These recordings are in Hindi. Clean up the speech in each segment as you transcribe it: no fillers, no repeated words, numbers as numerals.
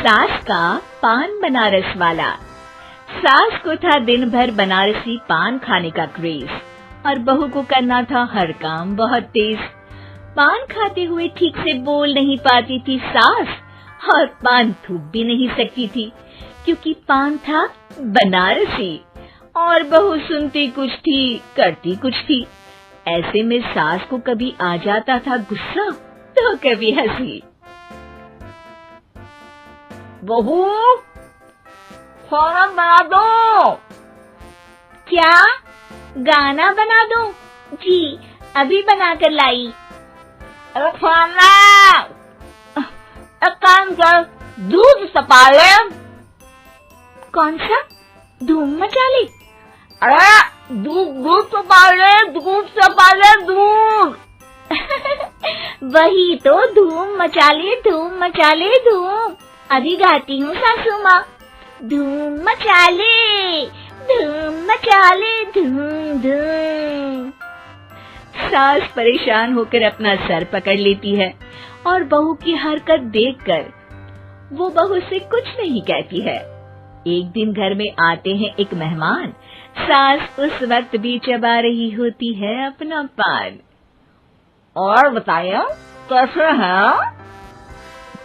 सास का पान बनारस वाला। सास को था दिन भर बनारसी पान खाने का क्रेज और बहू को करना था हर काम बहुत तेज। पान खाते हुए ठीक से बोल नहीं पाती थी सास और पान थूक भी नहीं सकती थी क्योंकि पान था बनारसी और बहू सुनती कुछ थी करती कुछ थी। ऐसे में सास को कभी आ जाता था गुस्सा तो कभी हंसी। बहू, खाना बना दो। क्या गाना बना दो? जी अभी बना कर लाई। अरे खाना, एक काम कर, दूध सपा ले। कौन सा? धूम मचा ले? अरे दूध सपा ले, दूध सपा ले, दूध। वही तो, धूम मचा ले, धूम मचा ले, धूम। अभी गाती हूँ सासू माँ। धूम मचा ले, धूम मचा ले, धूम धूम। सास परेशान होकर अपना सर पकड़ लेती है और बहू की हरकत देखकर वो बहू से कुछ नहीं कहती है। एक दिन घर में आते हैं एक मेहमान। सास उस वक्त भी चबा रही होती है अपना पान। और बताइए कैसे हैं?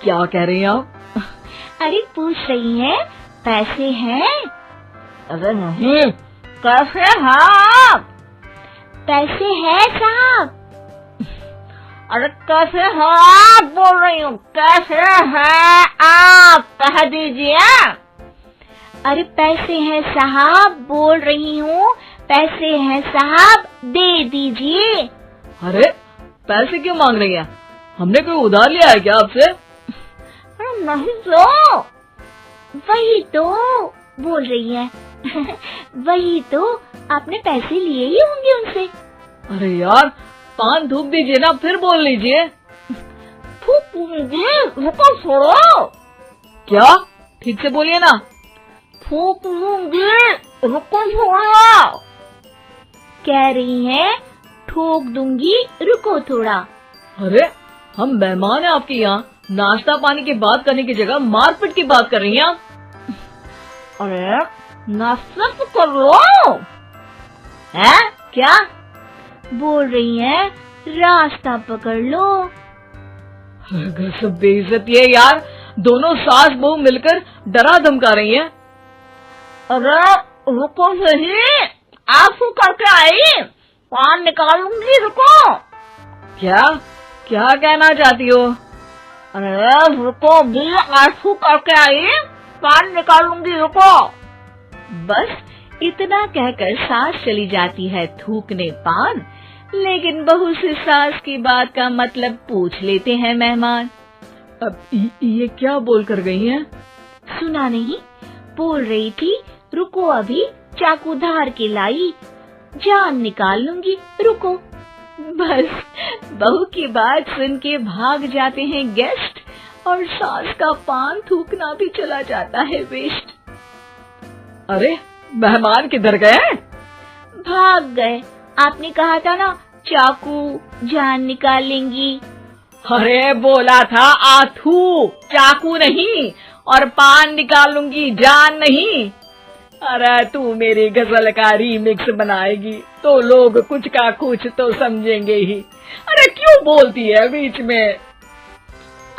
क्या कह रही हैं आप? अरे पूछ रही हैं पैसे हैं? अरे नहीं, कैसे हैं आप? पैसे हैं साहब। अरे कैसे हैं आप बोल रही हूँ, कैसे हैं आप कह दीजिए। अरे पैसे हैं साहब बोल रही हूँ, पैसे हैं साहब दे दीजिए। अरे पैसे क्यों मांग रही हैं? हमने कोई उधार लिया है क्या आपसे? अरे नहीं तो। वही तो बोल रही है। वही तो, आपने पैसे लिए ही होंगे उनसे। अरे यार पान थूक दीजिए ना, फिर बोल लीजिए। थूक दीजिए, रुको छोड़ो। क्या? ठीक से बोलिए ना। थूक दूंगी, रुको छोड़ो। कह रही हैं ठोक दूंगी, रुको थोड़ा। अरे हम मेहमान हैं आपके यहाँ, नाश्ता पानी की बात करने की जगह मारपीट की बात कर रही हैं आप। अरे नाश्ता तो कर लो। है क्या बोल रही हैं? रास्ता पकड़ लो। सब बेइज्जती है यार, दोनों सास बहू मिलकर डरा धमका रही हैं। अरे रुको सही, आंसू करके आई, पान निकालूंगी, रुको। क्या क्या कहना चाहती हो? अरे रुको भी, आंसू करके आई, पान निकालूंगी, रुको। बस इतना कहकर सास चली जाती है थूकने पान, लेकिन बहू से सास की बात का मतलब पूछ लेते हैं मेहमान। अब ये क्या बोल कर गई हैं? सुना नहीं? बोल रही थी रुको अभी चाकू धार के लाई, जान निकाल लूंगी, रुको। बस बहू की बात सुन के भाग जाते हैं गेस्ट और सास का पान थूकना भी चला जाता है वेस्ट। अरे मेहमान किधर गए? भाग गए। आपने कहा था ना चाकू जान निकाल लेंगी। अरे बोला था आथू, चाकू नहीं, और पान निकाल लूंगी, जान नहीं। अरे तू मेरी गजल का रीमिक्स बनाएगी तो लोग कुछ का कुछ तो समझेंगे ही। अरे क्यों बोलती है बीच में?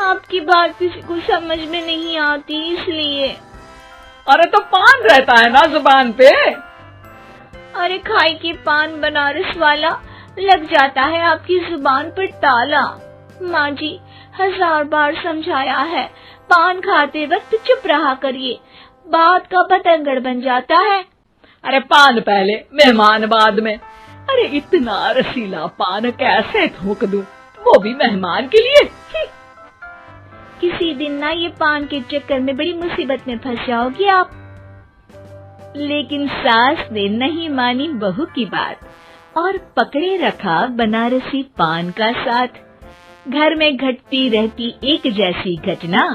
आपकी बात किसी को समझ में नहीं आती इसलिए। अरे तो पान रहता है ना जुबान पे। अरे खाई के पान बनारस वाला, लग जाता है आपकी जुबान पर ताला। माँ जी 1000 बार समझाया है, पान खाते वक्त चुप रहा करिए, बात का बतंगड़ बन जाता है। अरे पान पहले मेहमान बाद में। अरे इतना रसीला पान कैसे थूक दूं, वो भी मेहमान के लिए। किसी दिन ना ये पान के चक्कर में बड़ी मुसीबत में फंस जाओगी आप। लेकिन सास ने नहीं मानी बहू की बात और पकड़े रखा बनारसी पान का साथ। घर में घटती रहती एक जैसी घटना,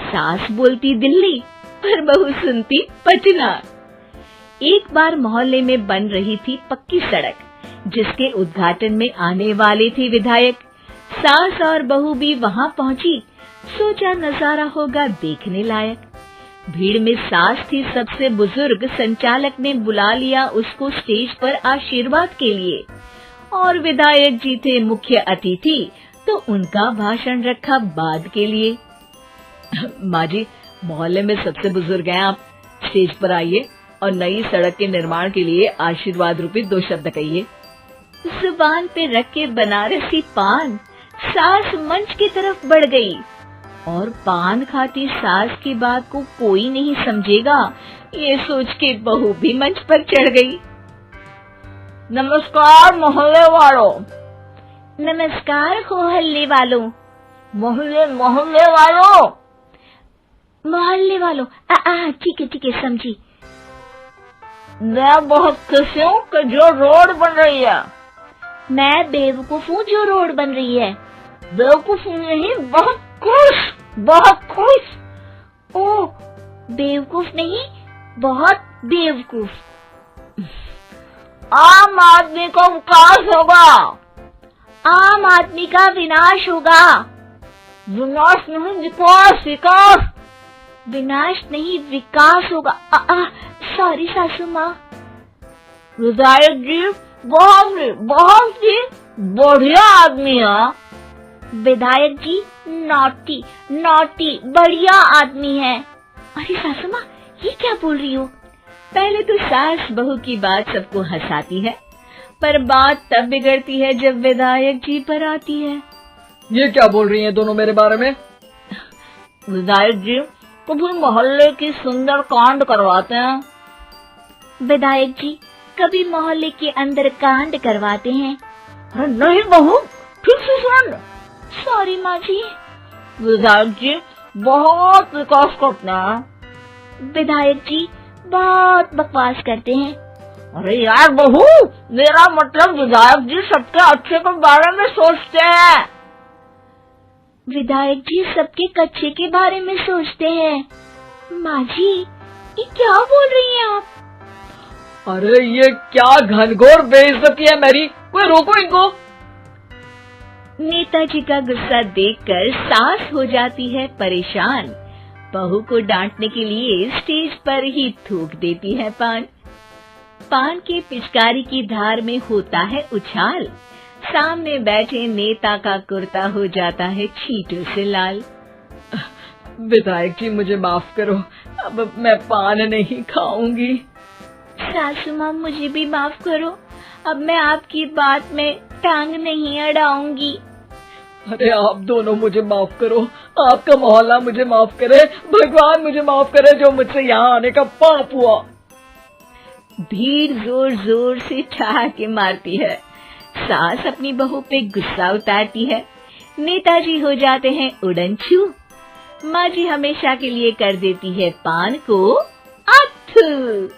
सास बोलती दिल्ली पर बहू सुनती पटना। एक बार मोहल्ले में बन रही थी पक्की सड़क, जिसके उद्घाटन में आने वाले थे विधायक। सास और बहू भी वहां पहुंची सोचा नजारा होगा देखने लायक। भीड़ में सास थी सबसे बुजुर्ग। संचालक ने बुला लिया उसको स्टेज पर आशीर्वाद के लिए, और विधायक जी थे मुख्य अतिथि, तो उनका भाषण रखा बाद के लिए। माँ जी, मोहल्ले में सबसे बुजुर्ग हैं आप, स्टेज पर आइए और नई सड़क के निर्माण के लिए आशीर्वाद रूपी 2 शब्द कहिए। जुबान पे रख के बनारसी पान सास मंच की तरफ बढ़ गई, और पान खाती सास की बात को कोई नहीं समझेगा, ये सोच के बहू भी मंच पर चढ़ गई। नमस्कार मोहल्ले वालों। नमस्कार मोहल्ले वालों। मोहल्ले वालों। मोहल्ले वालों, ठीक है समझी। मैं बहुत खुश हूँ कि जो रोड बन रही है। मैं बेवकूफ हूँ जो रोड बन रही है। बेवकूफ नहीं, बहुत खुश। ओह, बेवकूफ नहीं, बहुत बेवकूफ। आम आदमी का विकास होगा। आम आदमी का विनाश होगा। विनाश नहीं, विकास। विनाश नहीं, विकास होगा। सॉरी सासू माँ। विधायक जी बहुत ही बढ़िया आदमी है। विधायक जी नॉटी बढ़िया आदमी है। अरे सासू माँ, ये क्या बोल रही हो? पहले तो सास बहू की बात सबको हंसाती है, पर बात तब बिगड़ती है जब विधायक जी पर आती है। ये क्या बोल रही हैं दोनों मेरे बारे में? विधायक जी कभी मोहल्ले की सुंदर कांड करवाते हैं। विधायक जी कभी मोहल्ले के अंदर कांड करवाते हैं। अरे नहीं बहू, ठीक से सुन। सॉरी माँ जी। विधायक जी बहुत विकास करते हैं। विधायक जी बहुत बकवास करते हैं। अरे यार बहू, मेरा मतलब विधायक जी सबके अच्छे के बारे में सोचते हैं। विधायक जी सबके कच्चे के बारे में सोचते हैं। माँ जी, ये क्या बोल रही हैं आप? अरे ये क्या घनघोर बेइज्जती है मेरी, कोई रोको इनको। नेताजी का गुस्सा देखकर सास हो जाती है परेशान। बहू को डांटने के लिए स्टेज पर ही थूक देती है पान के पिचकारी की धार में होता है उछाल। सामने बैठे नेता का कुर्ता हो जाता है छींटों से लाल। विधायक जी मुझे माफ करो, अब मैं पान नहीं खाऊंगी। सासू माँ मुझे भी माफ करो, अब मैं आपकी बात में टांग नहीं अड़ाऊंगी। अरे आप दोनों मुझे माफ करो, आपका मोहल्ला मुझे माफ करे, भगवान मुझे माफ करे जो मुझसे यहाँ आने का पाप हुआ। भीड़ जोर जोर से ठहाके मारती है। सास अपनी बहू पे गुस्सा उतारती है। नेताजी हो जाते हैं उड़नछू। माँ जी हमेशा के लिए कर देती है पान को अथू।